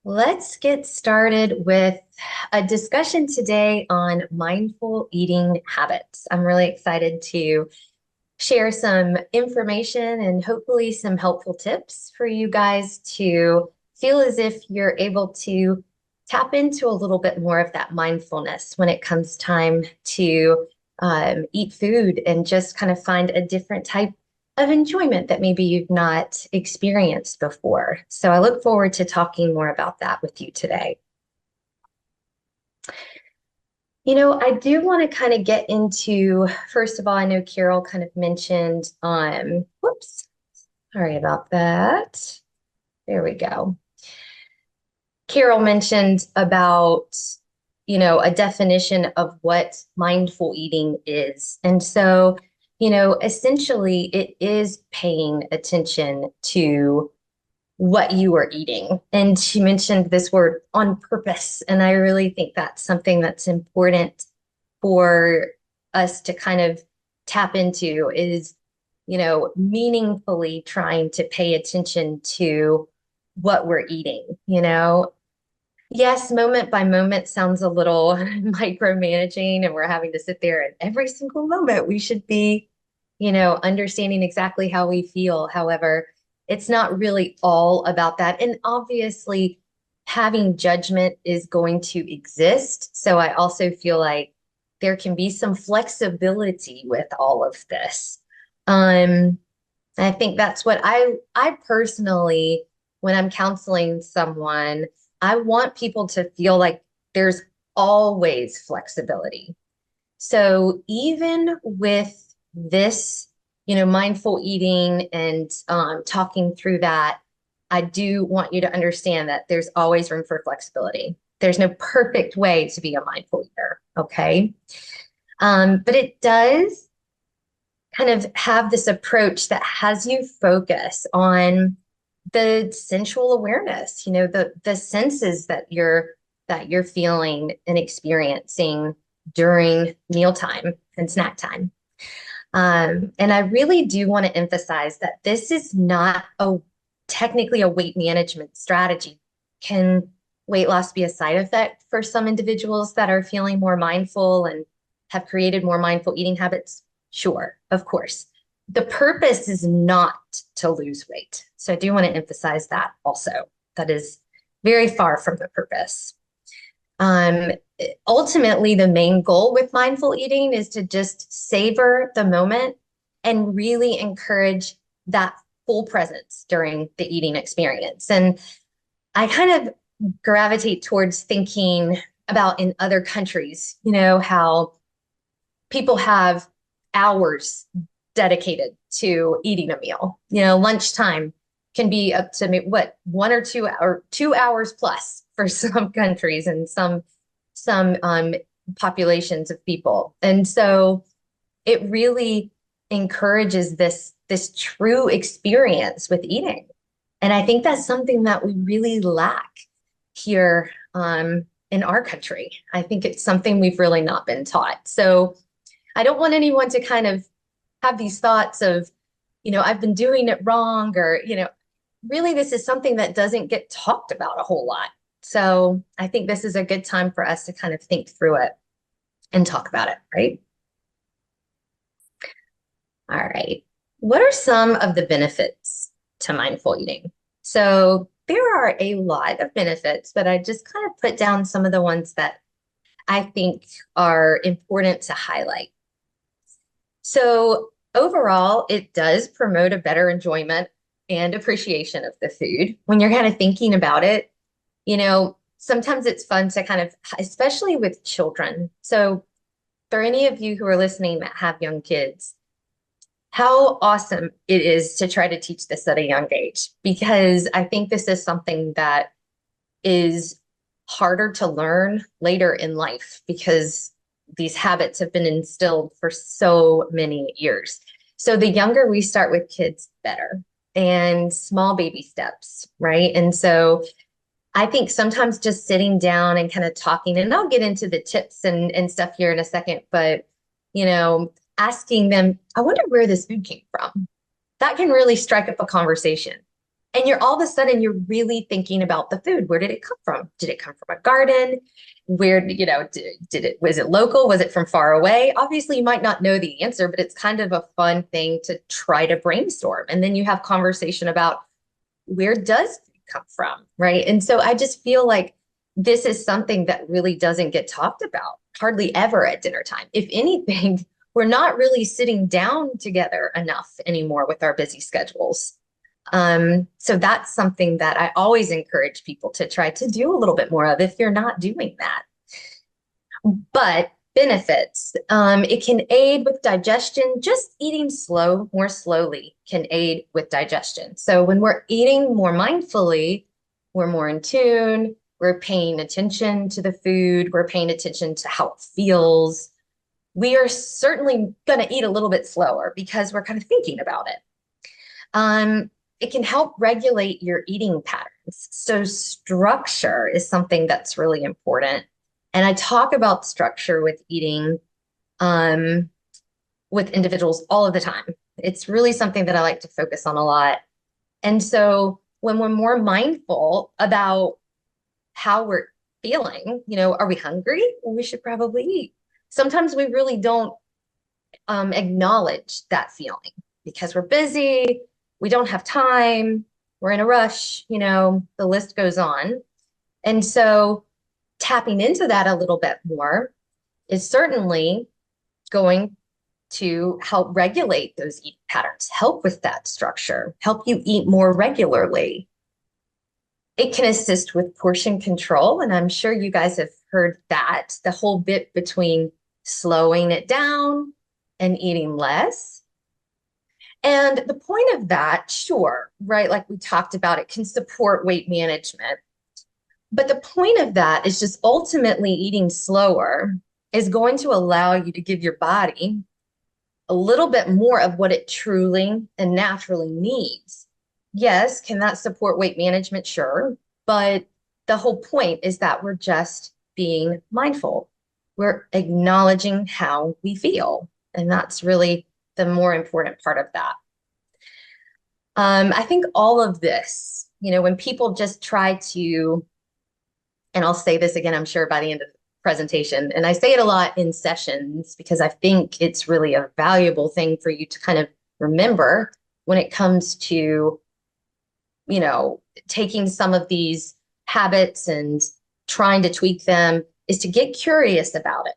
Let's get started with a discussion today on mindful eating habits. I'm really excited to share some information and hopefully some helpful tips for you guys to feel as if you're able to tap into a little bit more of that mindfulness when it comes time to eat food and just kind of find a different type of enjoyment that maybe you've not experienced before. So I look forward to talking more about that with you today. I do want to kind of get into, first of all, I know Carol kind of mentioned, whoops, sorry about that. There we go. Carol mentioned about, a definition of what mindful eating is. And so, essentially it is paying attention to what you are eating. And she mentioned this word on purpose. And I really think that's something that's important for us to kind of tap into is, meaningfully trying to pay attention to what we're eating. Yes, moment by moment sounds a little micromanaging, and we're having to sit there and every single moment we should be, understanding exactly how we feel. However, it's not really all about that. And obviously, having judgment is going to exist. So I also feel like there can be some flexibility with all of this. I think that's what I personally, when I'm counseling someone, I want people to feel like there's always flexibility. So even with this, mindful eating and talking through that, I do want you to understand that there's always room for flexibility. There's no perfect way to be a mindful eater, okay? But it does kind of have this approach that has you focus on the sensual awareness, the senses that you're feeling and experiencing during mealtime and snack time. And I really do want to emphasize that this is not technically a weight management strategy. Can weight loss be a side effect for some individuals that are feeling more mindful and have created more mindful eating habits? Sure, of course. The purpose is not to lose weight. So I do want to emphasize that also. That is very far from the purpose. Um, Ultimately, the main goal with mindful eating is to just savor the moment and really encourage that full presence during the eating experience. And I kind of gravitate towards thinking about in other countries, how people have hours dedicated to eating a meal. Lunchtime can be up to 2 hours plus for some countries and some populations of people. And so it really encourages this true experience with eating. And I think that's something that we really lack here in our country. I think it's something we've really not been taught. So I don't want anyone to kind of have these thoughts of, I've been doing it wrong, or, really this is something that doesn't get talked about a whole lot. So I think this is a good time for us to kind of think through it and talk about it, right? All right. What are some of the benefits to mindful eating? So there are a lot of benefits, but I just kind of put down some of the ones that I think are important to highlight. So overall, it does promote a better enjoyment and appreciation of the food. When you're kind of thinking about it, sometimes it's fun to kind of, especially with children. So for any of you who are listening that have young kids, how awesome it is to try to teach this at a young age, because I think this is something that is harder to learn later in life because these habits have been instilled for so many years. So the younger we start with kids, better, and small baby steps, right? And so I think sometimes just sitting down and kind of talking, and I'll get into the tips and stuff here in a second, but, asking them, I wonder where this food came from. That can really strike up a conversation. And you're all of a sudden you're really thinking about the food. Where did it come from? Did it come from a garden? Where, did it, was it local? Was it from far away? Obviously, you might not know the answer, but it's kind of a fun thing to try to brainstorm. And then you have conversation about where does food come from, right? And so I just feel like this is something that really doesn't get talked about hardly ever at dinner time. If anything, we're not really sitting down together enough anymore with our busy schedules. So that's something that I always encourage people to try to do a little bit more of if you're not doing that. But benefits, it can aid with digestion. Just eating more slowly can aid with digestion. So when we're eating more mindfully, we're more in tune, we're paying attention to the food, we're paying attention to how it feels. We are certainly going to eat a little bit slower because we're kind of thinking about it. It can help regulate your eating patterns. So structure is something that's really important. And I talk about structure with eating with individuals all of the time. It's really something that I like to focus on a lot. And so when we're more mindful about how we're feeling, are we hungry? Well, we should probably eat. Sometimes we really don't acknowledge that feeling because we're busy, we don't have time, we're in a rush, the list goes on. And so tapping into that a little bit more is certainly going to help regulate those eating patterns, help with that structure, help you eat more regularly. It can assist with portion control. And I'm sure you guys have heard that, the whole bit between slowing it down and eating less. And the point of that, sure, right, like we talked about, it can support weight management. But the point of that is just ultimately eating slower is going to allow you to give your body a little bit more of what it truly and naturally needs. Yes, can that support weight management? Sure. But the whole point is that we're just being mindful. We're acknowledging how we feel. And that's really the more important part of that. I think all of this, when people just try to, and I'll say this again, I'm sure by the end of the presentation, and I say it a lot in sessions because I think it's really a valuable thing for you to kind of remember when it comes to, taking some of these habits and trying to tweak them, is to get curious about it,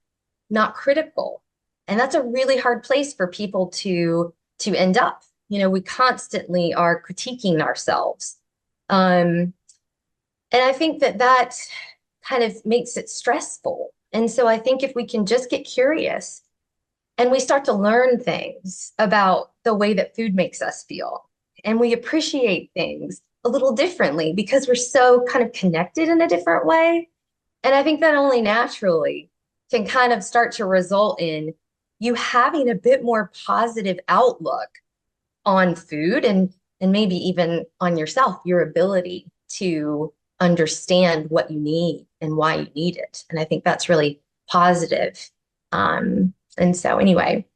not critical. And that's a really hard place for people to end up. We constantly are critiquing ourselves. And I think that kind of makes it stressful. And so I think if we can just get curious and we start to learn things about the way that food makes us feel, and we appreciate things a little differently because we're so kind of connected in a different way. And I think that only naturally can kind of start to result in you having a bit more positive outlook on food and maybe even on yourself, your ability to understand what you need and why you need it. And I think that's really positive. And so anyway,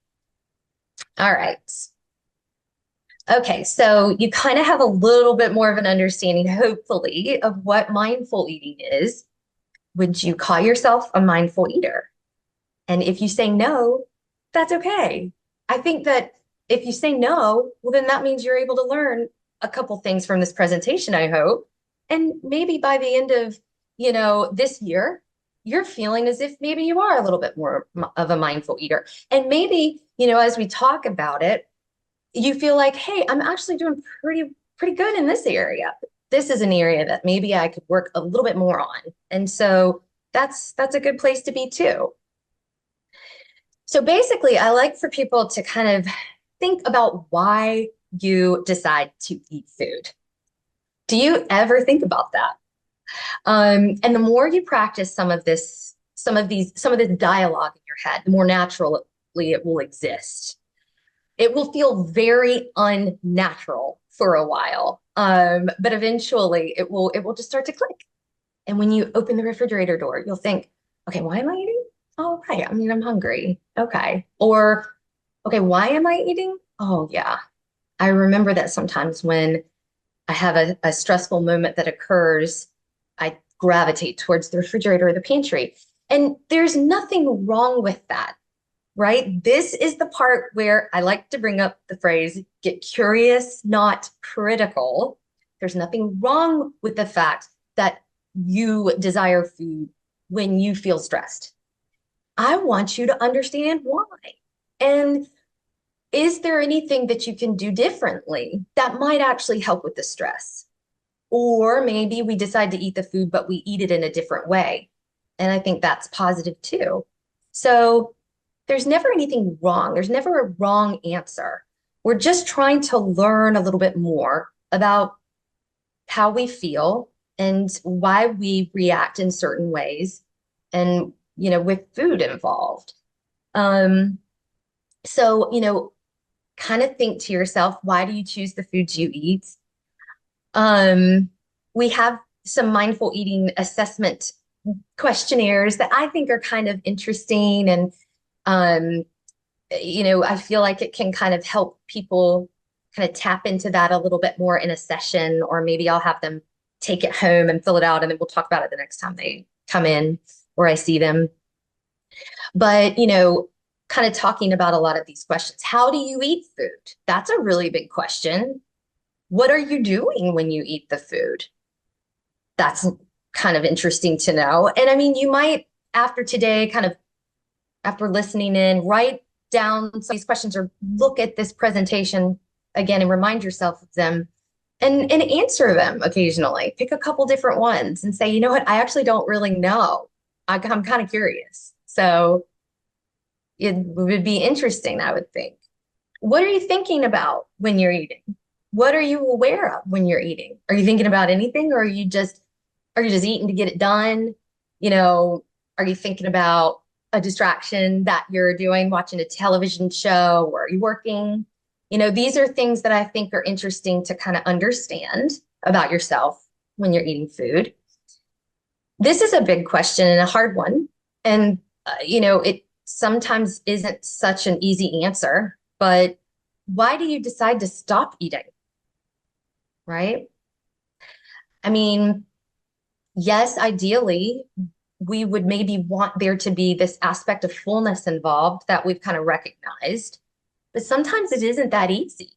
all right. Okay, so you kind of have a little bit more of an understanding, hopefully, of what mindful eating is. Would you call yourself a mindful eater? And if you say no, that's okay. I think that if you say no, well, then that means you're able to learn a couple things from this presentation, I hope. And maybe by the end of, this year, you're feeling as if maybe you are a little bit more of a mindful eater. And maybe, as we talk about it, you feel like, hey, I'm actually doing pretty good in this area. This is an area that maybe I could work a little bit more on. And so that's a good place to be too. So basically, I like for people to kind of think about why you decide to eat food. Do you ever think about that? And the more you practice some of this dialogue in your head, the more naturally it will exist. It will feel very unnatural for a while, but eventually it will just start to click. And when you open the refrigerator door, you'll think, okay, why am I eating? Oh, right. I mean, I'm hungry. Okay. Or, okay, why am I eating? Oh, yeah. I remember that sometimes when I have a stressful moment that occurs, I gravitate towards the refrigerator or the pantry. And there's nothing wrong with that, right? This is the part where I like to bring up the phrase, get curious, not critical. There's nothing wrong with the fact that you desire food when you feel stressed. I want you to understand why. And is there anything that you can do differently that might actually help with the stress? Or maybe we decide to eat the food, but we eat it in a different way. And I think that's positive too. So there's never anything wrong. There's never a wrong answer. We're just trying to learn a little bit more about how we feel and why we react in certain ways and, with food involved. Um, so, kind of think to yourself, why do you choose the foods you eat? We have some mindful eating assessment questionnaires that I think are kind of interesting. And, I feel like it can kind of help people kind of tap into that a little bit more in a session, or maybe I'll have them take it home and fill it out, and then we'll talk about it the next time they come in or I see them. But, kind of talking about a lot of these questions. How do you eat food? That's a really big question. What are you doing when you eat the food? That's kind of interesting to know. And I mean, you might, after today, kind of after listening in, write down some of these questions or look at this presentation again and remind yourself of them and answer them occasionally. Pick a couple different ones and say, you know what, I actually don't really know. I'm kind of curious. So it would be interesting, I would think. What are you thinking about when you're eating? What are you aware of when you're eating? Are you thinking about anything, or are you just eating to get it done? Are you thinking about a distraction that you're doing, watching a television show, or are you working? These are things that I think are interesting to kind of understand about yourself when you're eating food. This is a big question and a hard one. And, it sometimes isn't such an easy answer, but why do you decide to stop eating? Right? I mean, yes, ideally, we would maybe want there to be this aspect of fullness involved that we've kind of recognized, but sometimes it isn't that easy.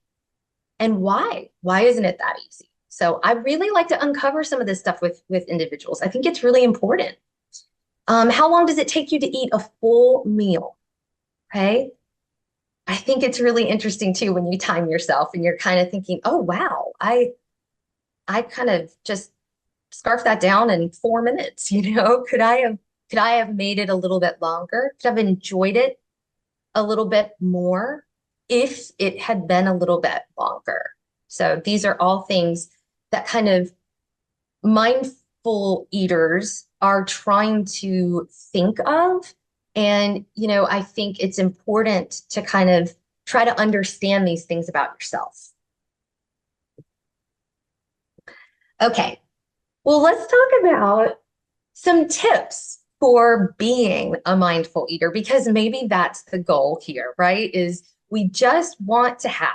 And why? Why isn't it that easy? So I really like to uncover some of this stuff with individuals. I think it's really important. How long does it take you to eat a full meal? Okay. I think it's really interesting too when you time yourself and you're kind of thinking, oh wow, I kind of just scarf that down in 4 minutes. Could I have made it a little bit longer? Could I have enjoyed it a little bit more if it had been a little bit longer? So these are all things that kind of mindful eaters are trying to think of. And, I think it's important to kind of try to understand these things about yourself. Okay. Well, let's talk about some tips for being a mindful eater, because maybe that's the goal here, right? Is we just want to have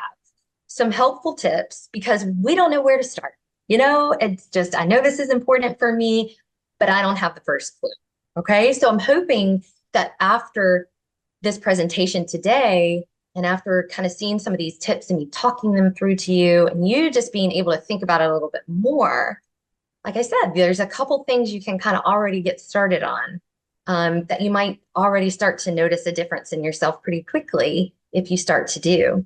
some helpful tips because we don't know where to start. It's just, I know this is important for me, but I don't have the first clue. Okay. So I'm hoping that after this presentation today, and after kind of seeing some of these tips and me talking them through to you, and you just being able to think about it a little bit more, like I said, there's a couple things you can kind of already get started on that you might already start to notice a difference in yourself pretty quickly if you start to do.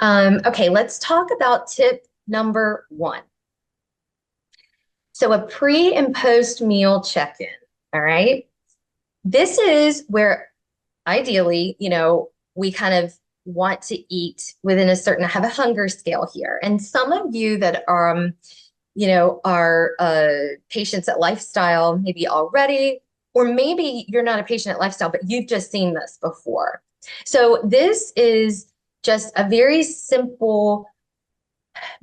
Okay, let's talk about tip number 1. So a pre and post meal check-in, all right? This is where ideally, we kind of want to eat within a certain, I have a hunger scale here. And some of you that are, are patients at Lifestyle maybe already, or maybe you're not a patient at Lifestyle, but you've just seen this before. So this is just a very simple,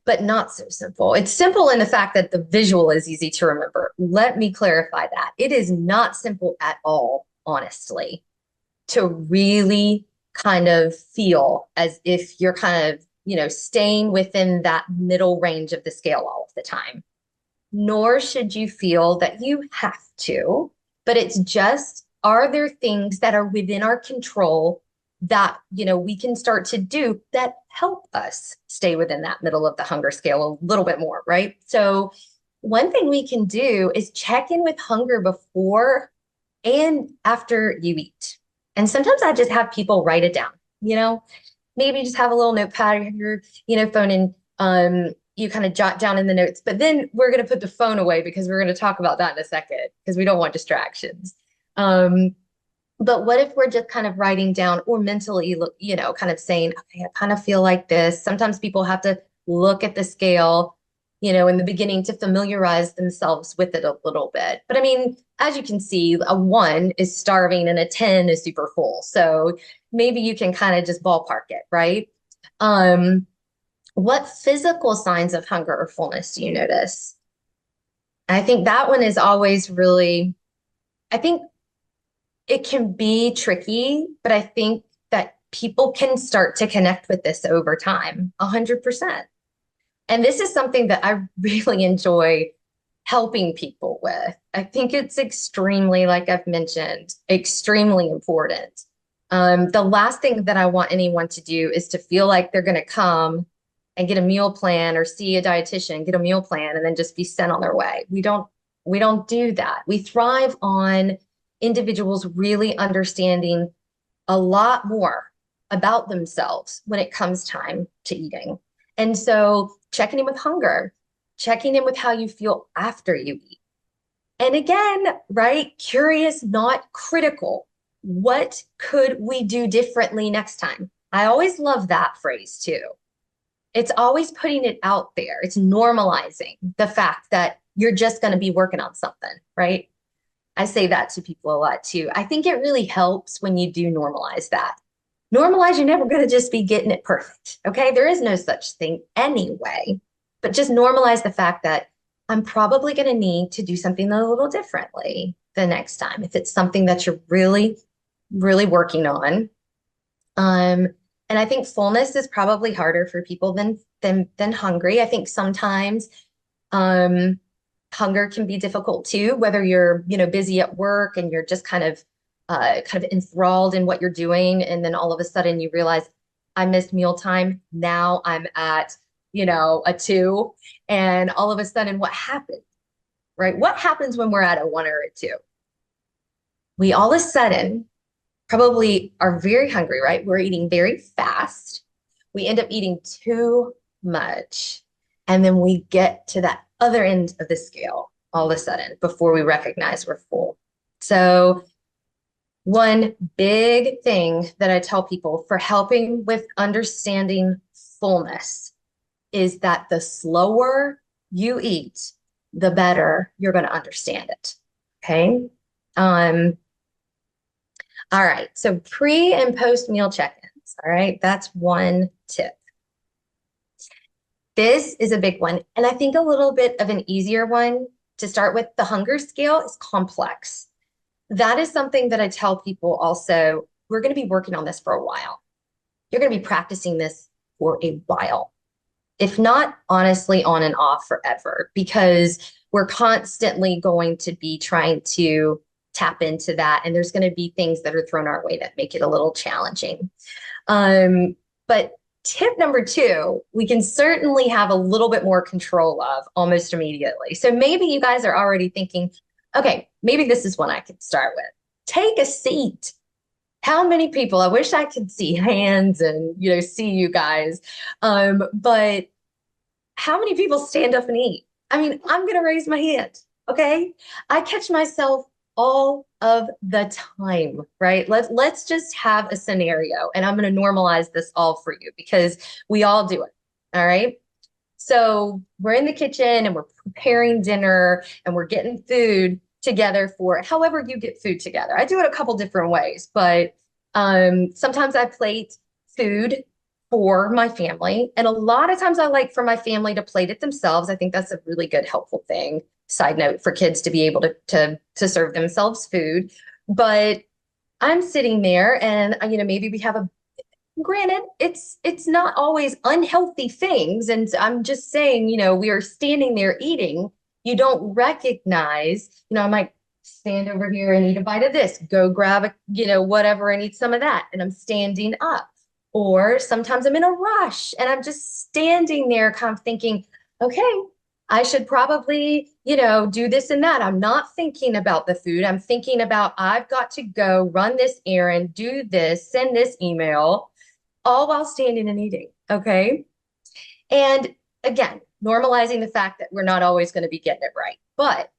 but not so simple. It's simple in the fact that the visual is easy to remember. Let me clarify that. It is not simple at all, honestly, to really kind of feel as if you're kind of staying within that middle range of the scale all of the time. Nor should you feel that you have to, but it's just, are there things that are within our control that, we can start to do that help us stay within that middle of the hunger scale a little bit more, right? So one thing we can do is check in with hunger before and after you eat. And sometimes I just have people write it down, maybe just have a little notepad or your, phone, and you kind of jot down in the notes. But then we're going to put the phone away because we're going to talk about that in a second because we don't want distractions. But what if we're just kind of writing down or mentally, kind of saying, okay, I kind of feel like this. Sometimes people have to look at the scale, in the beginning to familiarize themselves with it a little bit. But I mean, as you can see, a 1 is starving and a 10 is super full. So maybe you can kind of just ballpark it, right? What physical signs of hunger or fullness do you notice? I think that one is always really, I think it can be tricky, but I think that people can start to connect with this over time, 100%. And this is something that I really enjoy helping people with. I think it's extremely, like I've mentioned, extremely important. The last thing that I want anyone to do is to feel like they're going to come and get a meal plan or see a dietitian, get a meal plan, and then just be sent on their way. We don't do that. We thrive on individuals really understanding a lot more about themselves when it comes time to eating. And so checking in with hunger, checking in with how you feel after you eat. And again, right, curious, not critical. What could we do differently next time? I always love that phrase too. It's always putting it out there. It's normalizing the fact that you're just going to be working on something, right? I say that to people a lot too. I think it really helps when you do normalize that. Normalize, you're never going to just be getting it perfect. Okay. There is no such thing anyway, but just normalize the fact that I'm probably going to need to do something a little differently the next time. If it's something that you're really, really working on. And I think fullness is probably harder for people than hungry. I think sometimes, hunger can be difficult too, whether you're, busy at work and you're just kind of enthralled in what you're doing. And then all of a sudden you realize I missed mealtime. Now I'm at, a 2. And all of a sudden what happened, right? What happens when we're at a 1 or a 2? We all of a sudden probably are very hungry, right? We're eating very fast. We end up eating too much. And then we get to that other end of the scale all of a sudden before we recognize we're full. So one big thing that I tell people for helping with understanding fullness is that the slower you eat, the better you're going to understand it. Okay. All right. So pre and post meal check-ins. All right. That's one tip. This is a big one. And I think a little bit of an easier one to start with. The hunger scale is complex. That is something that I tell people also, we're going to be working on this for a while. You're going to be practicing this for a while, if not honestly on and off forever, because we're constantly going to be trying to tap into that. And there's going to be things that are thrown our way that make it a little challenging. But tip number 2, we can certainly have a little bit more control of almost immediately. So maybe you guys are already thinking, okay, maybe this is one I could start with. Take a seat. How many people, I wish I could see hands and, see you guys. But how many people stand up and eat? I mean, I'm going to raise my hand. Okay. I catch myself all of the time, right? Let's just have a scenario, and I'm going to normalize this all for you because we all do it. All right. So we're in the kitchen and we're preparing dinner and we're getting food together for however you get food together. I do it a couple different ways, but sometimes I plate food for my family. And a lot of times I like for my family to plate it themselves. I think that's a really good, helpful thing. Side note, for kids to be able to serve themselves food. But I'm sitting there and, maybe we have granted, it's not always unhealthy things. And I'm just saying, we are standing there eating. You don't recognize, I might stand over here and eat a bite of this, go grab a, whatever and eat some of that. And I'm standing up. Or sometimes I'm in a rush and I'm just standing there kind of thinking, okay, I should probably, do this and that. I'm not thinking about the food. I'm thinking about I've got to go run this errand, do this, send this email, all while standing and eating. Okay. And again, normalizing the fact that we're not always going to be getting it right. But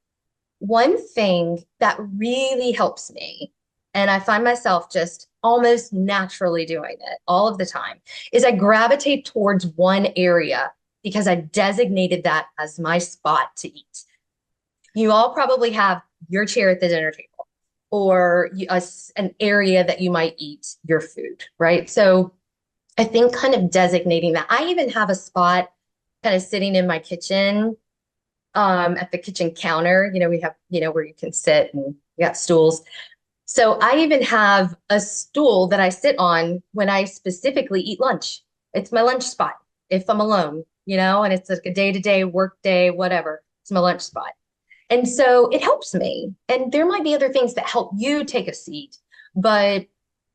one thing that really helps me, and I find myself just almost naturally doing it all of the time, is I gravitate towards one area because I've designated that as my spot to eat. You all probably have your chair at the dinner table or an area that you might eat your food, right? So I think kind of designating that. I even have a spot kind of sitting in my kitchen, at the kitchen counter. We have, where you can sit and we got stools. So I even have a stool that I sit on when I specifically eat lunch. It's my lunch spot if I'm alone, and it's like a day-to-day work day, whatever. It's my lunch spot. And so it helps me. And there might be other things that help you take a seat, but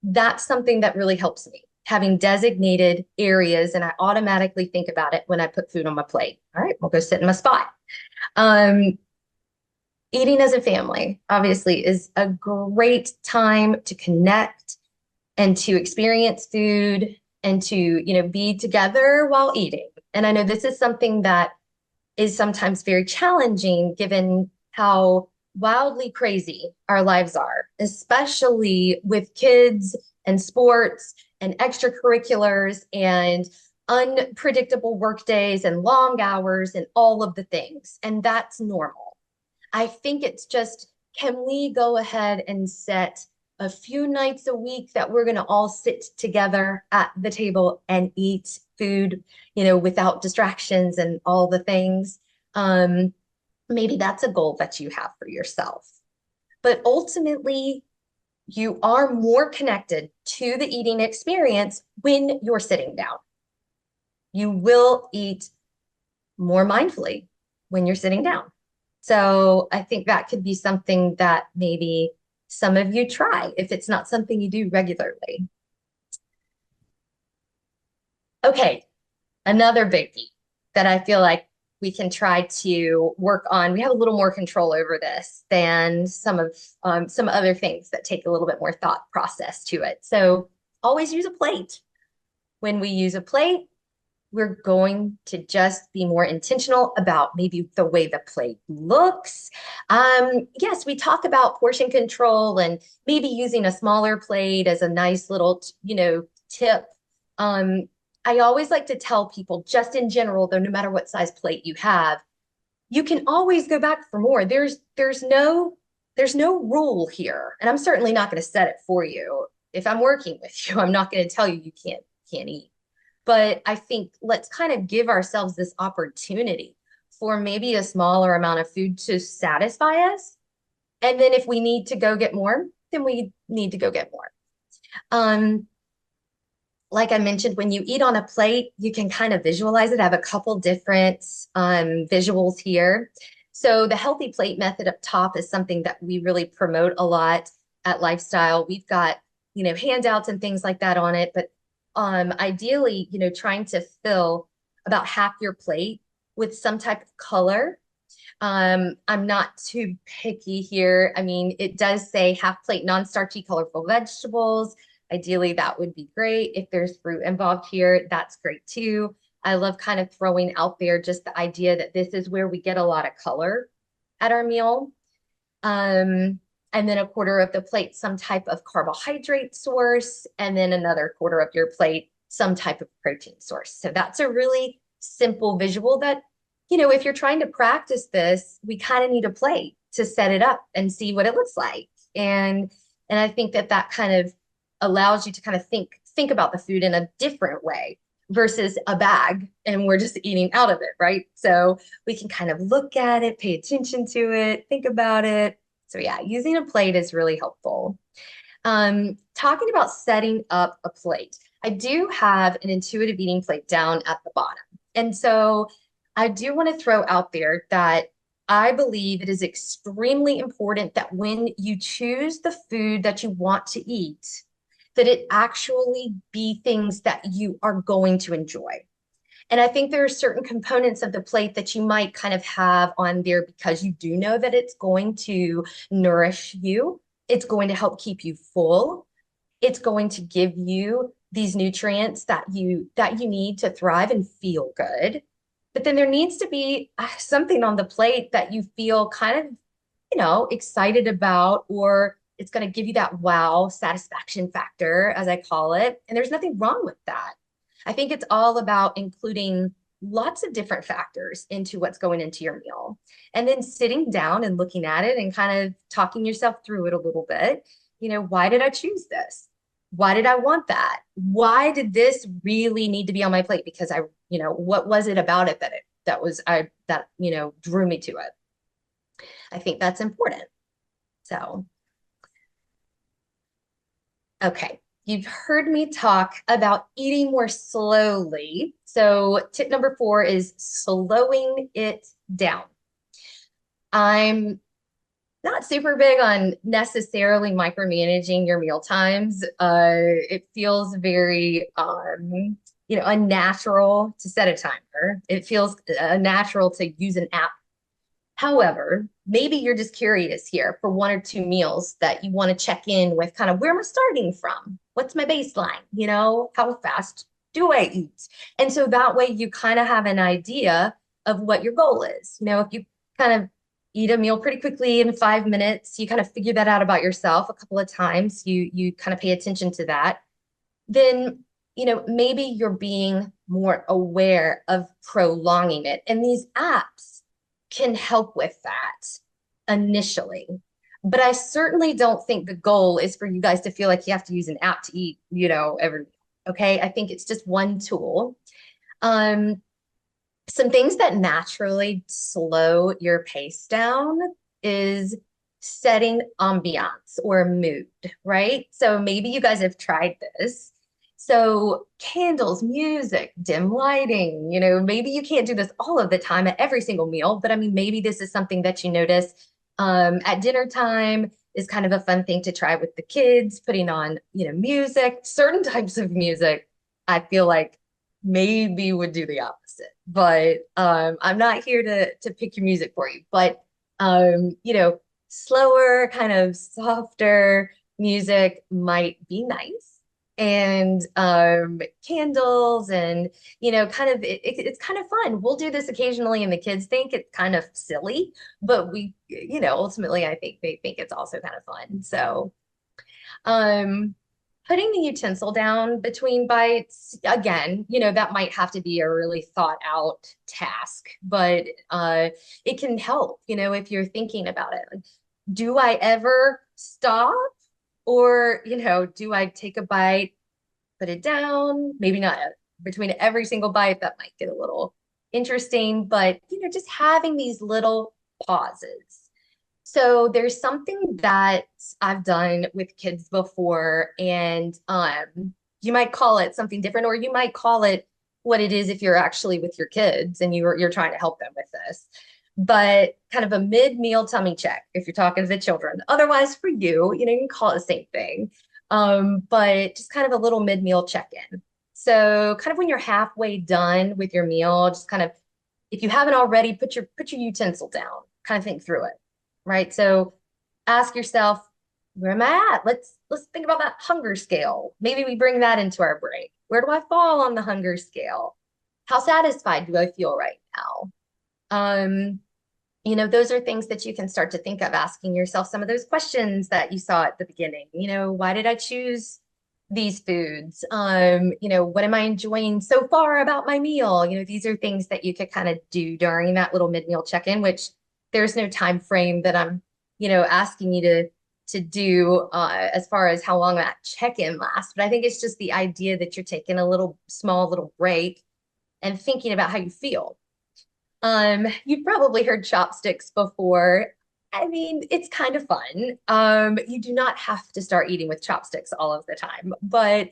that's something that really helps me, having designated areas. And I automatically think about it when I put food on my plate. All right, we'll go sit in my spot. Um, Eating as a family, obviously, is a great time to connect and to experience food and to, be together while eating. And I know this is something that is sometimes very challenging given how wildly crazy our lives are, especially with kids and sports and extracurriculars and unpredictable work days and long hours and all of the things. And that's normal. I think it's just, can we go ahead and set a few nights a week that we're going to all sit together at the table and eat food, without distractions and all the things. Maybe that's a goal that you have for yourself. But ultimately, you are more connected to the eating experience when you're sitting down. You will eat more mindfully when you're sitting down. So I think that could be something that maybe some of you try if it's not something you do regularly. Okay, another biggie that I feel like we can try to work on. We have a little more control over this than some other things that take a little bit more thought process to it. So always use a plate. When we use a plate, we're going to just be more intentional about maybe the way the plate looks. Yes, we talk about portion control and maybe using a smaller plate as a nice little, tip. I always like to tell people, just in general, though, no matter what size plate you have, you can always go back for more. There's no rule here, and I'm certainly not going to set it for you. If I'm working with you, I'm not going to tell you you can't eat. But I think let's kind of give ourselves this opportunity for maybe a smaller amount of food to satisfy us. And then if we need to go get more, then we need to go get more. Like I mentioned, when you eat on a plate, you can kind of visualize it. I have a couple different visuals here. So the healthy plate method up top is something that we really promote a lot at Lifestyle. We've got, handouts and things like that on it, but ideally, trying to fill about half your plate with some type of color. I'm not too picky here. I mean, it does say half plate non-starchy colorful vegetables. Ideally, that would be great. If there's fruit involved here, that's great too. I love kind of throwing out there just the idea that this is where we get a lot of color at our meal. And then a quarter of the plate, some type of carbohydrate source, and then another quarter of your plate, some type of protein source. So that's a really simple visual that, if you're trying to practice this, we kind of need a plate to set it up and see what it looks like. And I think that kind of allows you to kind of think about the food in a different way versus a bag and we're just eating out of it, right? So we can kind of look at it, pay attention to it, think about it. So yeah, using a plate is really helpful. Talking about setting up a plate. I do have an intuitive eating plate down at the bottom. And so I do want to throw out there that I believe it is extremely important that when you choose the food that you want to eat, that it actually be things that you are going to enjoy. And I think there are certain components of the plate that you might kind of have on there because you do know that it's going to nourish you. It's going to help keep you full. It's going to give you these nutrients that you need to thrive and feel good. But then there needs to be something on the plate that you feel kind of, excited about, or it's going to give you that wow satisfaction factor, as I call it. And there's nothing wrong with that. I think it's all about including lots of different factors into what's going into your meal. And then sitting down and looking at it and kind of talking yourself through it a little bit. Why did I choose this? Why did I want that? Why did this really need to be on my plate? Because what was it about it that drew me to it? I think that's important. So, okay. You've heard me talk about eating more slowly. So tip number 4 is slowing it down. I'm not super big on necessarily micromanaging your meal times. It feels very, unnatural to set a timer. It feels unnatural to use an app. However, maybe you're just curious here for 1 or 2 meals that you want to check in with kind of where am I starting from? What's my baseline? How fast do I eat? And so that way you kind of have an idea of what your goal is. If you kind of eat a meal pretty quickly in 5 minutes, you kind of figure that out about yourself a couple of times, you kind of pay attention to that, then maybe you're being more aware of prolonging it. And these apps can help with that initially. But I certainly don't think the goal is for you guys to feel like you have to use an app to eat, every meal. Okay. I think it's just one tool. Some things that naturally slow your pace down is setting ambiance or mood, right? So maybe you guys have tried this. So candles, music, dim lighting, maybe you can't do this all of the time at every single meal, but I mean, maybe this is something that you notice at dinner time is kind of a fun thing to try with the kids, putting on, music, certain types of music. I feel like maybe would do the opposite, but I'm not here to pick your music for you, but slower, kind of softer music might be nice. And candles and kind of it's kind of fun. We'll do this occasionally and the kids think it's kind of silly, but we ultimately I think they think it's also kind of fun. So um putting the utensil down between bites, again, that might have to be a really thought out task, but it can help, if you're thinking about it. Like, do I ever stop? Or, do I take a bite, put it down? Maybe not between every single bite, that might get a little interesting, but, just having these little pauses. So there's something that I've done with kids before, and you might call it something different, or you might call it what it is if you're actually with your kids and you're trying to help them with this. But kind of a mid-meal tummy check if you're talking to the children. Otherwise, for you, you can call it the same thing. But just kind of a little mid-meal check-in. So kind of when you're halfway done with your meal, just kind of, if you haven't already, put your utensil down, kind of think through it, right? So ask yourself, where am I at? Let's think about that hunger scale. Maybe we bring that into our brain. Where do I fall on the hunger scale? How satisfied do I feel right now? Those are things that you can start to think of, asking yourself some of those questions that you saw at the beginning. Why did I choose these foods? What am I enjoying so far about my meal? These are things that you could kind of do during that little mid-meal check-in, which there's no time frame that I'm, asking you to do as far as how long that check-in lasts. But I think it's just the idea that you're taking a small little break and thinking about how you feel. You've probably heard chopsticks before. I mean, it's kind of fun. You do not have to start eating with chopsticks all of the time, but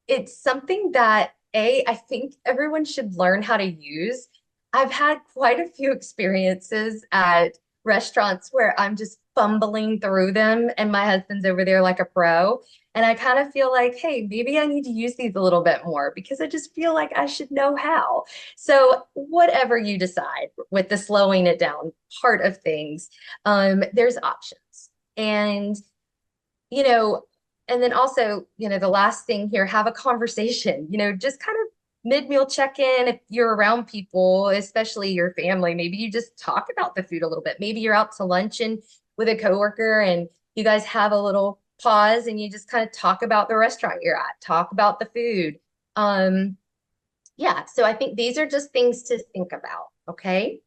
it's something that I think everyone should learn how to use. I've had quite a few experiences at restaurants where I'm just fumbling through them and my husband's over there like a pro. And I kind of feel like, hey, maybe I need to use these a little bit more because I just feel like I should know how. So whatever you decide with the slowing it down part of things, there's options. And you know, and then also, the last thing here, have a conversation, just kind of mid-meal check-in if you're around people, especially your family. Maybe you just talk about the food a little bit. Maybe you're out to lunch and with a coworker and you guys have a little pause and you just kind of talk about the restaurant you're at, talk about the food. Um, yeah, so I think these are just things to think about, okay?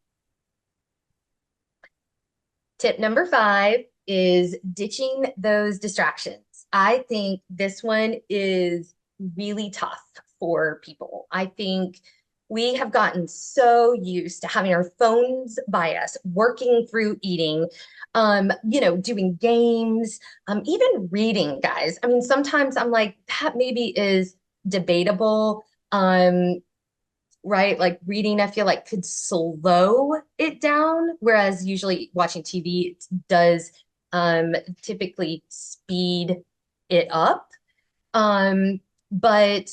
Tip number 5 is ditching those distractions. I think this one is really tough for people. I think we have gotten so used to having our phones by us, working through eating, doing games, even reading, guys. I mean, sometimes I'm like, that maybe is debatable. Right? Like reading, I feel like could slow it down, whereas usually watching TV does typically speed it up. But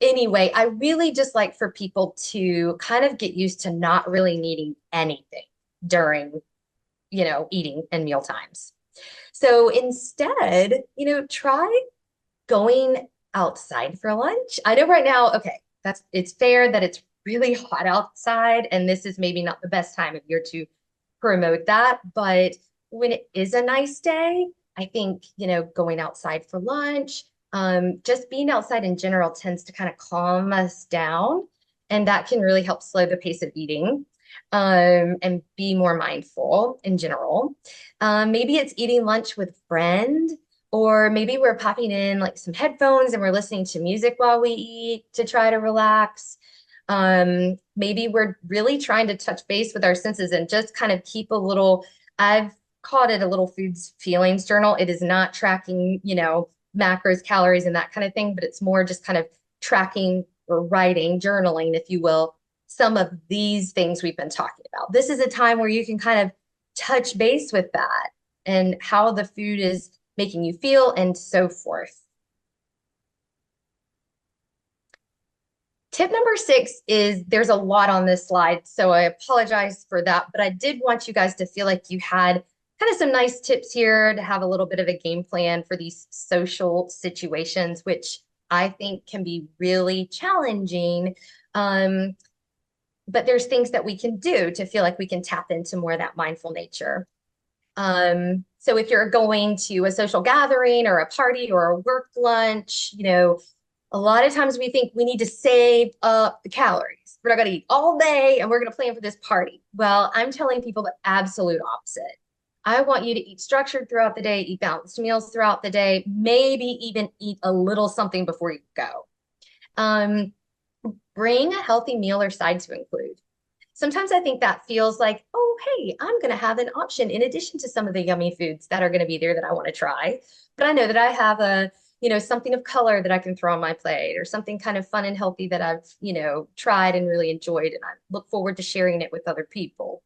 anyway, I really just like for people to kind of get used to not really needing anything during, eating and meal times. So instead, try going outside for lunch. I know right now, okay, it's fair that it's really hot outside, and this is maybe not the best time of year to promote that. But when it is a nice day, I think, going outside for lunch, just being outside in general tends to kind of calm us down, and that can really help slow the pace of eating. And be more mindful in general. Maybe it's eating lunch with a friend, or maybe we're popping in like some headphones and we're listening to music while we eat to try to relax. Maybe we're really trying to touch base with our senses and just kind of keep a little, I've called it a little foods feelings journal. It is not tracking, macros, calories, and that kind of thing, but it's more just kind of tracking or writing, journaling, if you will, some of these things we've been talking about. This is a time where you can kind of touch base with that and how the food is making you feel and so forth. Tip number 6 is there's a lot on this slide, so I apologize for that, but I did want you guys to feel like you had kind of some nice tips here to have a little bit of a game plan for these social situations, which I think can be really challenging. But there's things that we can do to feel like we can tap into more of that mindful nature. So if you're going to a social gathering or a party or a work lunch, a lot of times we think we need to save up the calories. We're not going to eat all day and we're going to plan for this party. Well, I'm telling people the absolute opposite. I want you to eat structured throughout the day, eat balanced meals throughout the day, maybe even eat a little something before you go. Bring a healthy meal or side to include. Sometimes I think that feels like, oh, hey, I'm going to have an option in addition to some of the yummy foods that are going to be there that I want to try. But I know that I have something of color that I can throw on my plate, or something kind of fun and healthy that I've, tried and really enjoyed. And I look forward to sharing it with other people.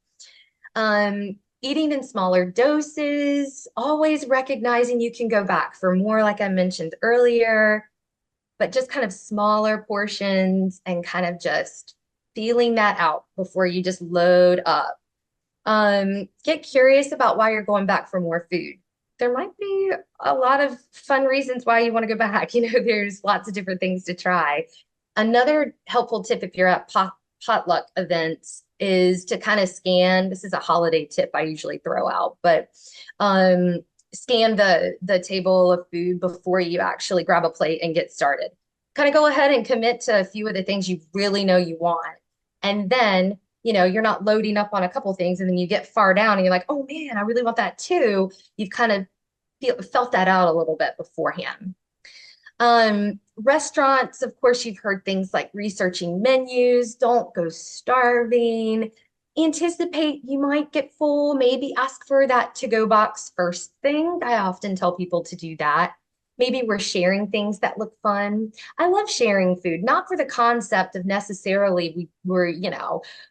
Eating in smaller doses, always recognizing you can go back for more, like I mentioned earlier, but just kind of smaller portions and kind of just feeling that out before you just load up. Get curious about why you're going back for more food. There might be a lot of fun reasons why you want to go back. There's lots of different things to try. Another helpful tip if you're at potluck events is to kind of scan. This is a holiday tip I usually throw out, but scan the table of food before you actually grab a plate and get started. Kind of go ahead and commit to a few of the things you really know you want. And then, you're not loading up on a couple things and then you get far down and you're like, oh man, I really want that too. You've kind of felt that out a little bit beforehand. Restaurants, of course, you've heard things like researching menus, don't go starving, anticipate you might get full, maybe ask for that to-go box first thing. I often tell people to do that. Maybe we're sharing things that look fun. I love sharing food, not for the concept of necessarily we're,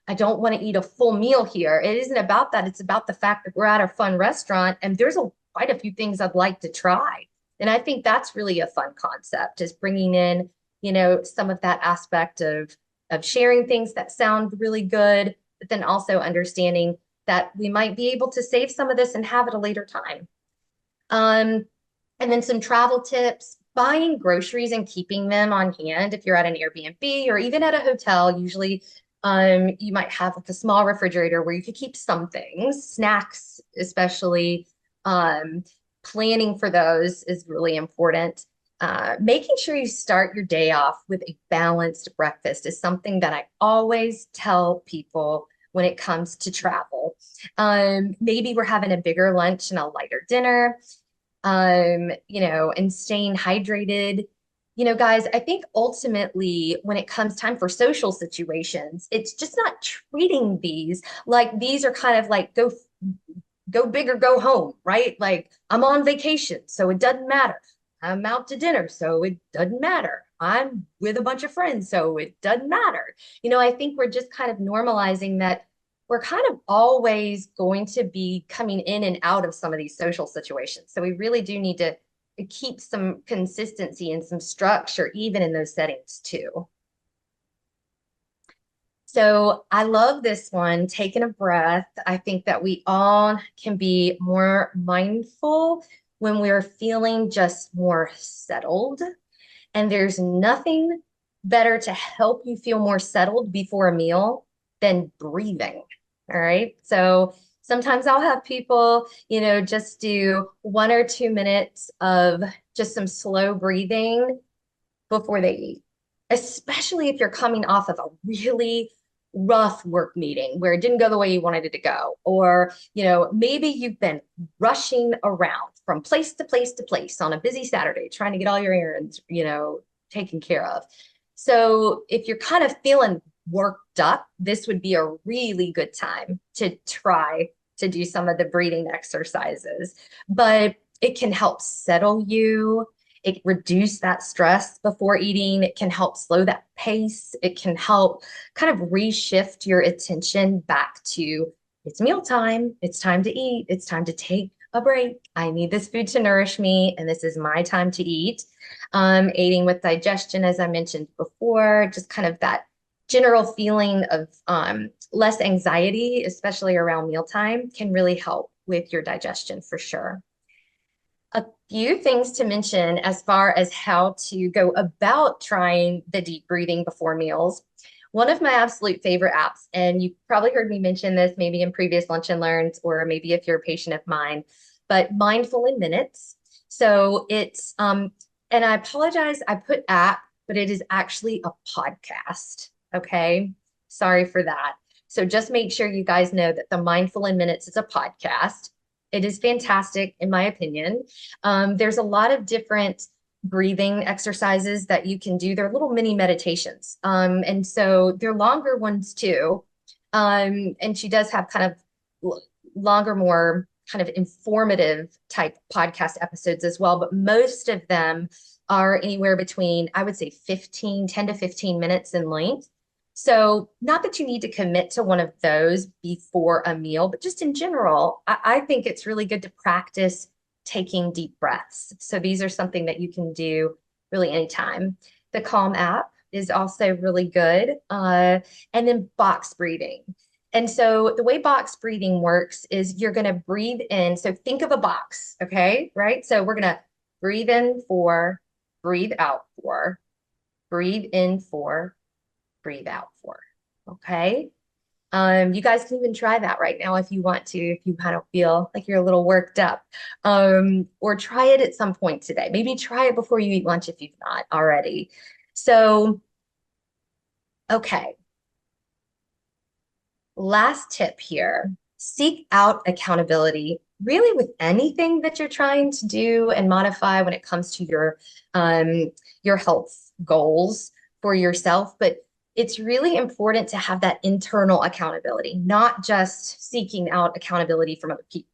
I don't want to eat a full meal here. It isn't about that. It's about the fact that we're at a fun restaurant and there's quite a few things I'd like to try. And I think that's really a fun concept, is bringing in, some of that aspect of sharing things that sound really good, but then also understanding that we might be able to save some of this and have it a later time. Um, and then some travel tips, buying groceries and keeping them on hand if you're at an Airbnb or even at a hotel. Usually, you might have like a small refrigerator where you could keep some things, snacks, especially. Um, Planning for those is really important. Making sure you start your day off with a balanced breakfast is something that I always tell people when it comes to travel. Maybe we're having a bigger lunch and a lighter dinner, and staying hydrated. Guys, I think ultimately when it comes time for social situations, it's just not treating these like these are kind of like go big or go home, right? Like I'm on vacation, so it doesn't matter. I'm out to dinner, so it doesn't matter. I'm with a bunch of friends, so it doesn't matter. I think we're just kind of normalizing that we're kind of always going to be coming in and out of some of these social situations. So we really do need to keep some consistency and some structure, even in those settings too. So I love this one, taking a breath. I think that we all can be more mindful when we're feeling just more settled. And there's nothing better to help you feel more settled before a meal than breathing. All right. So sometimes I'll have people, just do 1 or 2 minutes of just some slow breathing before they eat, especially if you're coming off of a really rough work meeting where it didn't go the way you wanted it to go. Or, maybe you've been rushing around from place to place to place on a busy Saturday, trying to get all your errands, taken care of. So if you're kind of feeling worked up, this would be a really good time to try to do some of the breathing exercises. But it can help settle you. It reduce that stress before eating. It can help slow that pace. It can help kind of reshift your attention back to it's mealtime. It's time to eat. It's time to take a break. I need this food to nourish me, and this is my time to eat. Aiding with digestion, as I mentioned before, just kind of that general feeling of less anxiety, especially around mealtime, can really help with your digestion for sure. A few things to mention as far as how to go about trying the deep breathing before meals. One of my absolute favorite apps, and you've probably heard me mention this maybe in previous lunch and learns, or maybe if you're a patient of mine, but Mindful in Minutes. So and I apologize, I put app, but it is actually a podcast. Okay. Sorry for that. So just make sure you guys know that the Mindful in Minutes is a podcast. It is fantastic, in my opinion. There's a lot of different breathing exercises that you can do. They're little mini meditations. And so they're longer ones too. And she does have kind of longer, more kind of informative type podcast episodes as well. But most of them are anywhere between, I would say 10 to 15 minutes in length. So not that you need to commit to one of those before a meal, but just in general, I think it's really good to practice taking deep breaths. So these are something that you can do really anytime. The Calm app is also really good. And then box breathing. And so the way box breathing works is you're going to breathe in. So think of a box, okay? Right? So we're going to breathe in 4, breathe out 4, breathe in 4, breathe out 4. Okay. You guys can even try that right now if you want to, if you kind of feel like you're a little worked up. Or try it at some point today. Maybe try it before you eat lunch if you've not already. So, okay. Last tip here, seek out accountability really with anything that you're trying to do and modify when it comes to your health goals for yourself. But it's really important to have that internal accountability, not just seeking out accountability from other people.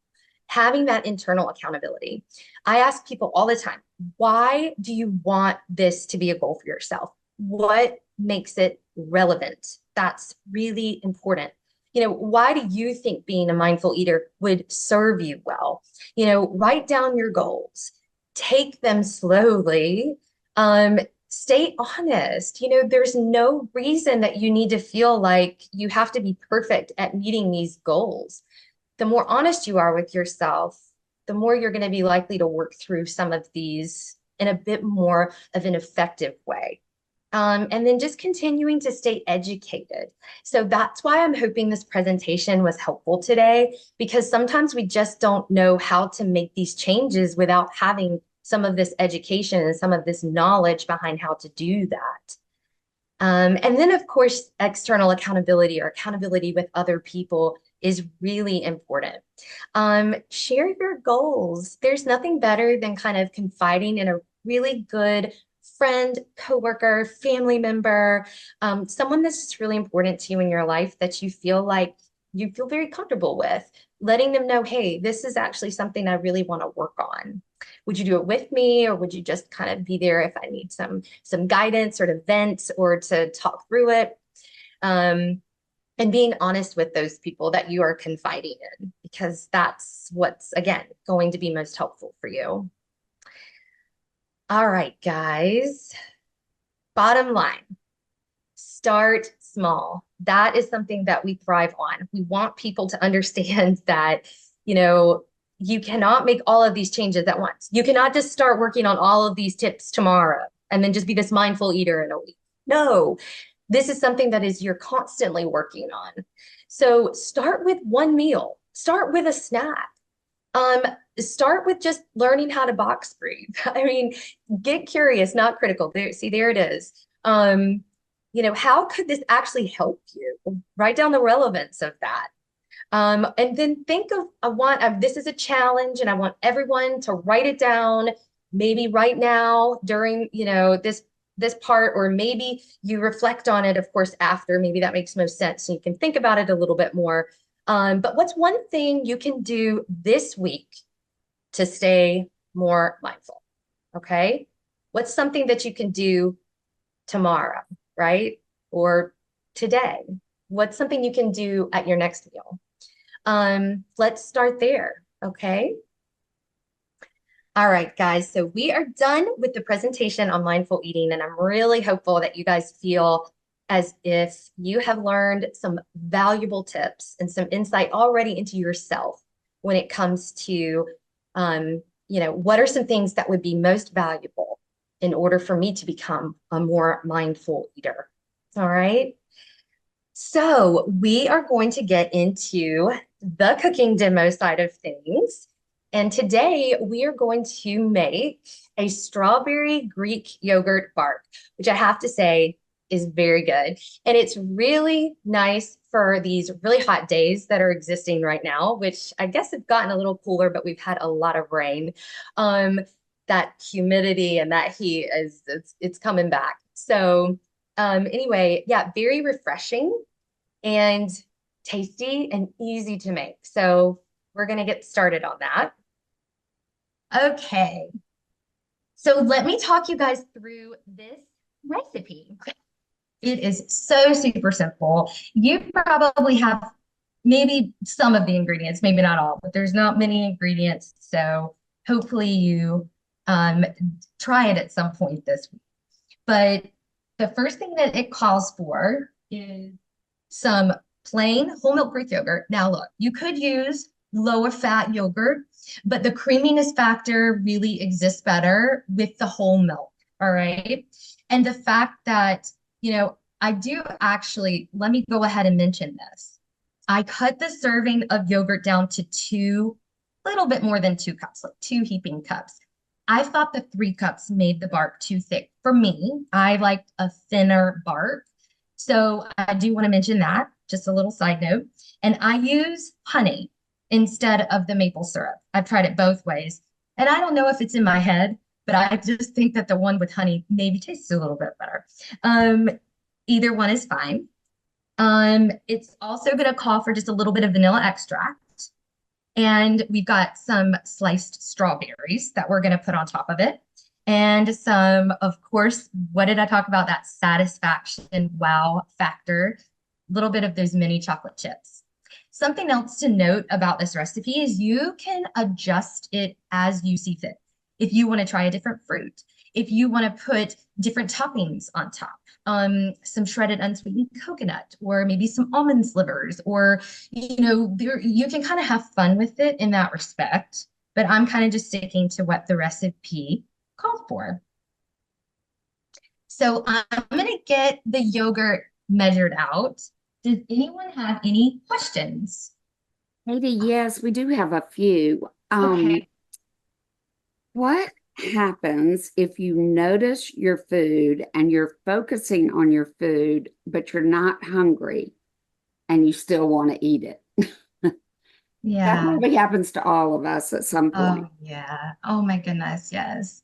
having that internal accountability. I ask people all the time, why do you want this to be a goal for yourself? What makes it relevant? That's really important. Why do you think being a mindful eater would serve you well? Write down your goals, take them slowly. Stay honest. There's no reason that you need to feel like you have to be perfect at meeting these goals. The more honest you are with yourself, the more you're going to be likely to work through some of these in a bit more of an effective way. And then just continuing to stay educated. So that's why I'm hoping this presentation was helpful today, because sometimes we just don't know how to make these changes without having some of this education and some of this knowledge behind how to do that. And then, of course, external accountability or accountability with other people is really important. Share your goals. There's nothing better than kind of confiding in a really good friend, coworker, family member, someone that's just really important to you in your life that you feel very comfortable with, letting them know, hey, this is actually something I really want to work on. Would you do it with me, or would you just kind of be there if I need some guidance or to vent or to talk through it? And being honest with those people that you are confiding in, because that's what's, again, going to be most helpful for you. All right, guys. Bottom line, start small. That is something that we thrive on. We want people to understand that, you cannot make all of these changes at once. You cannot just start working on all of these tips tomorrow and then just be this mindful eater in a week. No, this is something that you're constantly working on. So start with one meal, start with a snack. Start with just learning how to box breathe. I mean, get curious, not critical. There it is. How could this actually help you? Write down the relevance of that. And then think of, this is a challenge and I want everyone to write it down, maybe right now during, this part, or maybe you reflect on it, of course, after. Maybe that makes most sense. So you can think about it a little bit more. But what's one thing you can do this week to stay more mindful? Okay. What's something that you can do tomorrow, right? Or today? What's something you can do at your next meal? Let's start there. Okay. All right, guys. So we are done with the presentation on mindful eating, and I'm really hopeful that you guys feel as if you have learned some valuable tips and some insight already into yourself when it comes to, what are some things that would be most valuable in order for me to become a more mindful eater. All right. So we are going to get into the cooking demo side of things. And today we are going to make a strawberry Greek yogurt bark, which I have to say is very good. And it's really nice for these really hot days that are existing right now, which I guess have gotten a little cooler, but we've had a lot of rain. That humidity and that heat it's coming back. So anyway, yeah, very refreshing and tasty and easy to make. So we're going to get started on that. Okay. So let me talk you guys through this recipe. It is so super simple. You probably have maybe some of the ingredients, maybe not all, but there's not many ingredients. So hopefully you try it at some point this week. But the first thing that it calls for is some plain whole milk Greek yogurt. Now, look, you could use lower fat yogurt, but the creaminess factor really exists better with the whole milk. All right. And the fact that, I do actually, let me go ahead and mention this. I cut the serving of yogurt down to little bit more than 2 cups, like 2 heaping cups. I thought the 3 cups made the bark too thick for me. I liked a thinner bark. So I do want to mention that, just a little side note. And I use honey instead of the maple syrup. I've tried it both ways. And I don't know if it's in my head, but I just think that the one with honey maybe tastes a little bit better. Either one is fine. It's also going to call for just a little bit of vanilla extract. And we've got some sliced strawberries that we're going to put on top of it. And some, of course, what did I talk about? That satisfaction wow factor, a little bit of those mini chocolate chips. Something else to note about this recipe is you can adjust it as you see fit. If you want to try a different fruit, if you want to put different toppings on top, some shredded unsweetened coconut, or maybe some almond slivers, or you can kind of have fun with it in that respect. But I'm kind of just sticking to what the recipe called for. So I'm going to get the yogurt measured out. Does anyone have any questions? Katie, yes, we do have a few. Okay. What happens if you notice your food and you're focusing on your food, but you're not hungry and you still want to eat it? That Yeah. probably happens to all of us at some Oh, point. yeah. Oh, my goodness. Yes.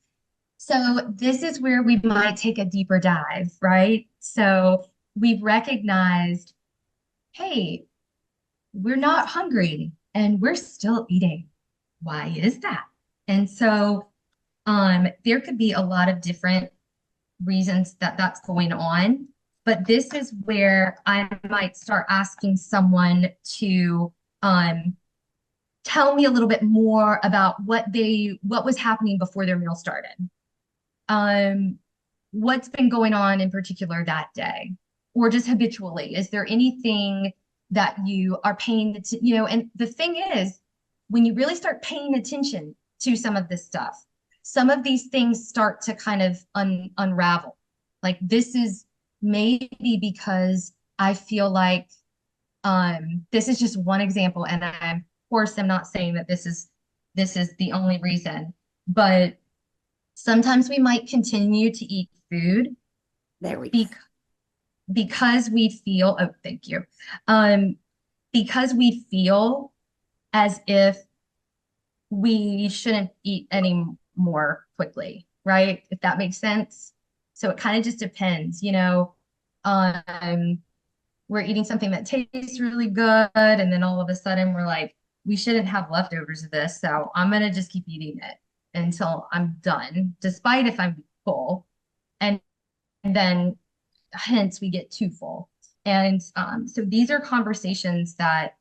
So this is where we might take a deeper dive, right? So we've recognized, hey, we're not hungry and we're still eating. Why is that? And so there could be a lot of different reasons that that's going on, but this is where I might start asking someone to um, tell me a little bit more about what was happening before their meal started. Um, what's been going on in particular that day, or just habitually? Is there anything that you are paying attention, and the thing is, when you really start paying attention to some of this stuff, some of these things start to kind of unravel. Like this is maybe because I feel like this is just one example, and I, of course, am not saying that this is the only reason, but sometimes we might continue to eat food There we go. be because we feel, oh, thank you. Um, because we feel as if we shouldn't eat any more quickly, right? If that makes sense. So it kind of just depends, we're eating something that tastes really good, and then all of a sudden we're like, we shouldn't have leftovers of this, so I'm gonna just keep eating it until I'm done, despite if I'm full. And then hence we get too full. And so these are conversations that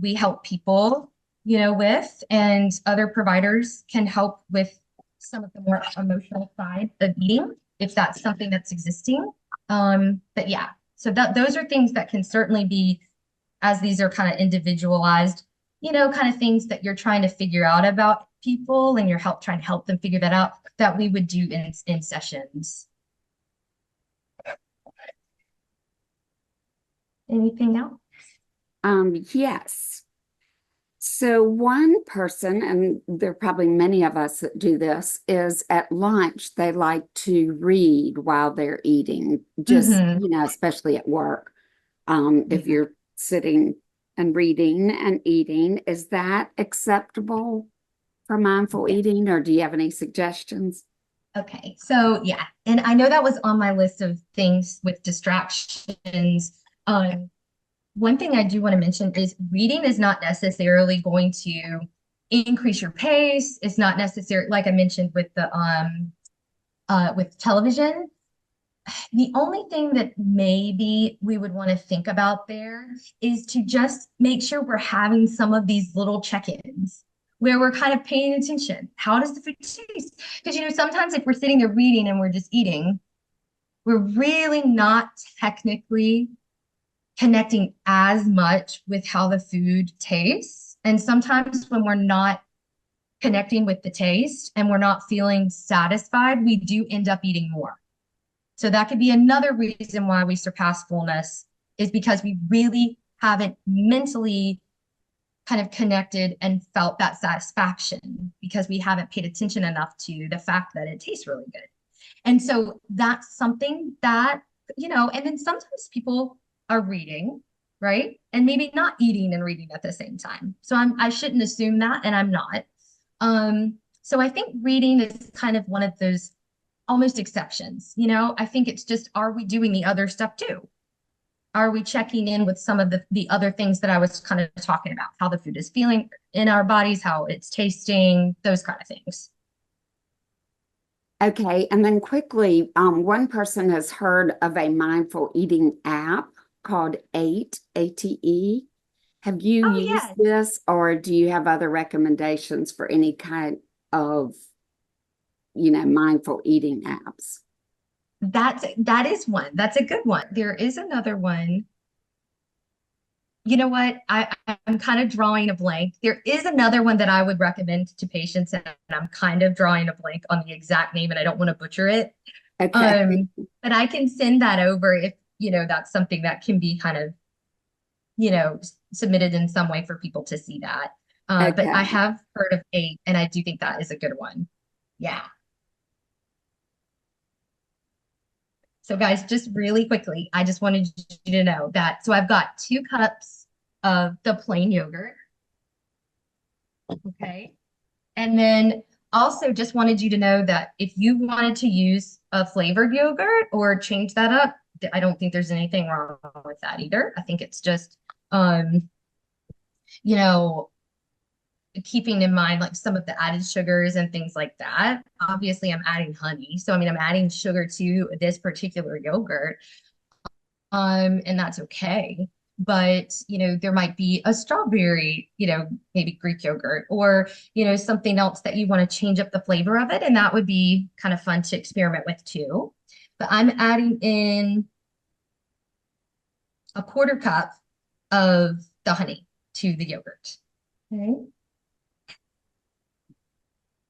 we help people, with, and other providers can help with some of the more emotional side of eating, if that's something that's existing. But yeah, so that those are things that can certainly be, as these are kind of individualized, kind of things that you're trying to figure out about people, and you're trying to help them figure that out, that we would do in sessions. Anything else? Yes. So one person, and there are probably many of us that do this, is at lunch, they like to read while they're eating, just, Mm-hmm. especially at work. If Yeah. you're sitting and reading and eating, is that acceptable for mindful Yeah. eating, or do you have any suggestions? Okay. So yeah, and I know that was on my list of things with distractions. One thing I do want to mention is reading is not necessarily going to increase your pace. It's not necessary, like I mentioned with television. The only thing that maybe we would want to think about there is to just make sure we're having some of these little check-ins where we're kind of paying attention. How does the food taste? Because, sometimes if we're sitting there reading and we're just eating, we're really not technically connecting as much with how the food tastes. And sometimes when we're not connecting with the taste and we're not feeling satisfied, we do end up eating more. So that could be another reason why we surpass fullness, is because we really haven't mentally kind of connected and felt that satisfaction, because we haven't paid attention enough to the fact that it tastes really good. And so that's something that, and then sometimes people are reading, right? And maybe not eating and reading at the same time. So I shouldn't assume that, and I'm not. So I think reading is kind of one of those almost exceptions. I think it's just, are we doing the other stuff too? Are we checking in with some of the other things that I was kind of talking about, how the food is feeling in our bodies, how it's tasting, those kind of things. Okay, and then quickly, one person has heard of a mindful eating app called Ate, ATE. Have you Oh, used yes. this, or do you have other recommendations for any kind of, mindful eating apps? That is one. That's a good one. There is another one. You know what? I'm kind of drawing a blank. There is another one that I would recommend to patients, and I'm kind of drawing a blank on the exact name, and I don't want to butcher it. Okay, Um, but I can send that over if, that's something that can be kind of, submitted in some way for people to see that. But I okay, have heard of eight, and I do think that is a good one. Yeah. So guys, just really quickly, I just wanted you to know that. So I've got 2 cups of the plain yogurt. Okay. And then also just wanted you to know that if you wanted to use a flavored yogurt or change that up, I don't think there's anything wrong with that either. I think it's just, um, you know, keeping in mind like some of the added sugars and things like that. Obviously, I'm adding honey. So, I mean, I'm adding sugar to this particular yogurt, and that's okay. But, there might be a strawberry, maybe Greek yogurt or, something else that you want to change up the flavor of it. And that would be kind of fun to experiment with too. But I'm adding in a quarter cup of the honey to the yogurt. Okay.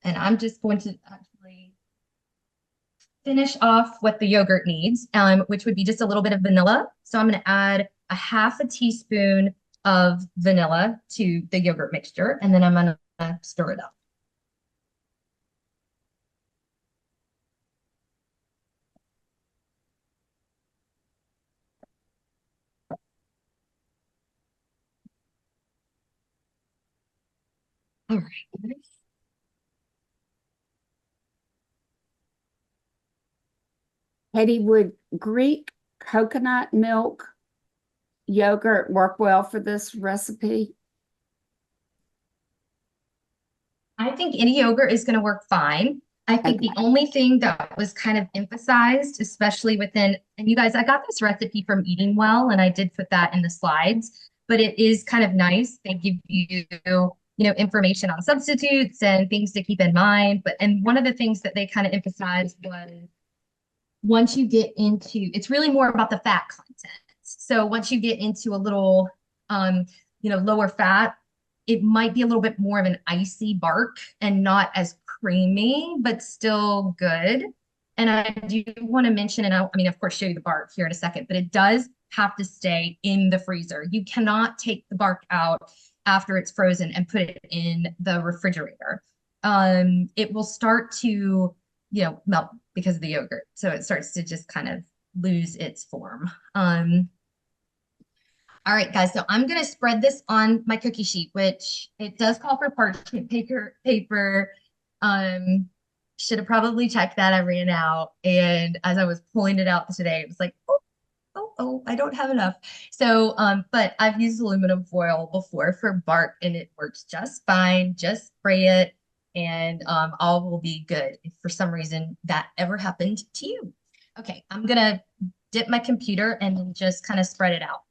And I'm just going to actually finish off what the yogurt needs, which would be just a little bit of vanilla. So I'm going to add a half a teaspoon of vanilla to the yogurt mixture, and then I'm going to stir it up. All right. Katie, would Greek coconut milk yogurt work well for this recipe? I think any yogurt is going to work fine. I think the Okay, only thing that was kind of emphasized, especially within, and you guys, I got this recipe from Eating Well, and I did put that in the slides, but it is kind of nice. They give you, information on substitutes and things to keep in mind. And one of the things that they kind of emphasized was once you get into, it's really more about the fat content. So once you get into a little, um, lower fat, it might be a little bit more of an icy bark and not as creamy, but still good. And I do want to mention, and I mean, of course, show you the bark here in a second, but it does have to stay in the freezer. You cannot take the bark out after it's frozen and put it in the refrigerator. It will start to, melt because of the yogurt. So it starts to just kind of lose its form. All right, guys, so I'm gonna spread this on my cookie sheet, which it does call for parchment paper. Um, should have probably checked that. I ran out. And as I was pulling it out today, it was like, oh, I don't have enough. So, but I've used aluminum foil before for bark and it works just fine. Just spray it and all will be good if for some reason that ever happened to you. Okay, I'm gonna dip my computer and then just kind of spread it out.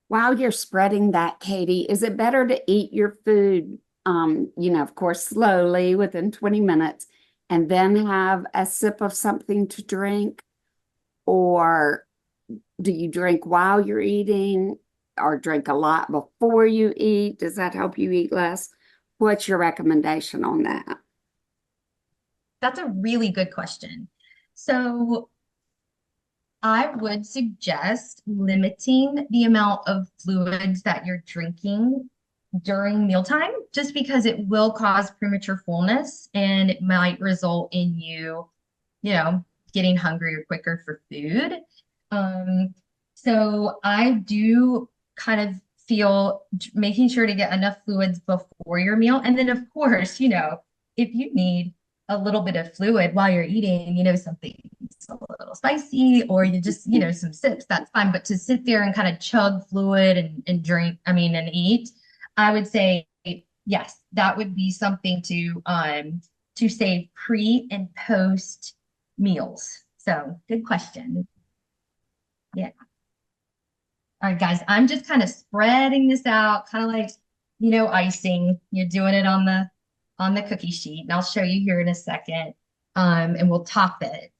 while you're spreading that, Katie, is it better to eat your food, of course, slowly within 20 minutes and then have a sip of something to drink? Or do you drink while you're eating or drink a lot before you eat? Does that help you eat less? What's your recommendation on that? That's a really good question. So I would suggest limiting the amount of fluids that you're drinking during mealtime, just because it will cause premature fullness and it might result in you, getting hungrier quicker for food. Um, so I do kind of feel making sure to get enough fluids before your meal. And then, of course, if you need a little bit of fluid while you're eating, something's a little spicy, or you just, some sips, that's fine. But to sit there and kind of chug fluid and drink, and eat, I would say yes, that would be something to save pre and post meals. So good question. Yeah. All right, guys, I'm just kind of spreading this out, kind of like, icing. You're doing it on the cookie sheet, and I'll show you here in a second. And we'll top it.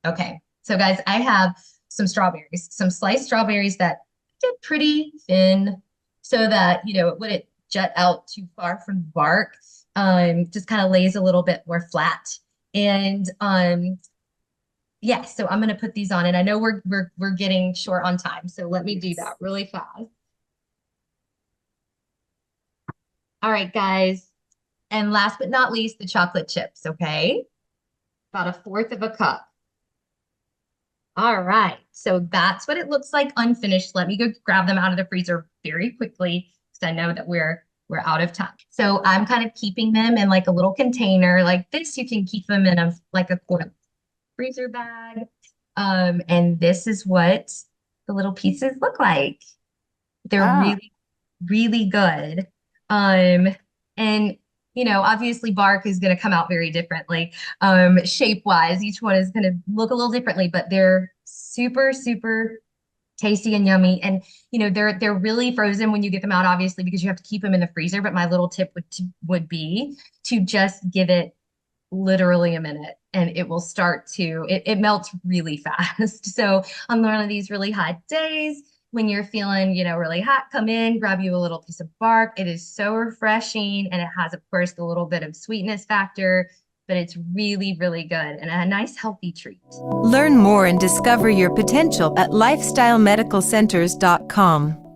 Okay, so guys, I have some strawberries, some sliced strawberries that get pretty thin so that, it wouldn't jut out too far from the bark. Just kind of lays a little bit more flat. And yeah, so I'm gonna put these on, and I know we're getting short on time, so let me do that really fast. All right, guys. And last but not least, the chocolate chips, okay? About a fourth of a cup. All right, so that's what it looks like unfinished. Let me go grab them out of the freezer very quickly because I know that we're out of time. So I'm kind of keeping them in like a little container like this. You can keep them in like a quart freezer bag. And this is what the little pieces look like. They're Ah, really, really good. Um, and obviously bark is going to come out very differently, shape wise. Each one is going to look a little differently, but they're super, super tasty and yummy. And they're really frozen when you get them out, obviously, because you have to keep them in the freezer. But my little tip would be to just give it literally a minute and it will start to it melts really fast. So on one of these really hot days when you're feeling, really hot, come in, grab you a little piece of bark. It is so refreshing, and it has, of course, the little bit of sweetness factor, but it's really, really good and a nice healthy treat. Learn more and discover your potential at lifestylemedicalcenters.com.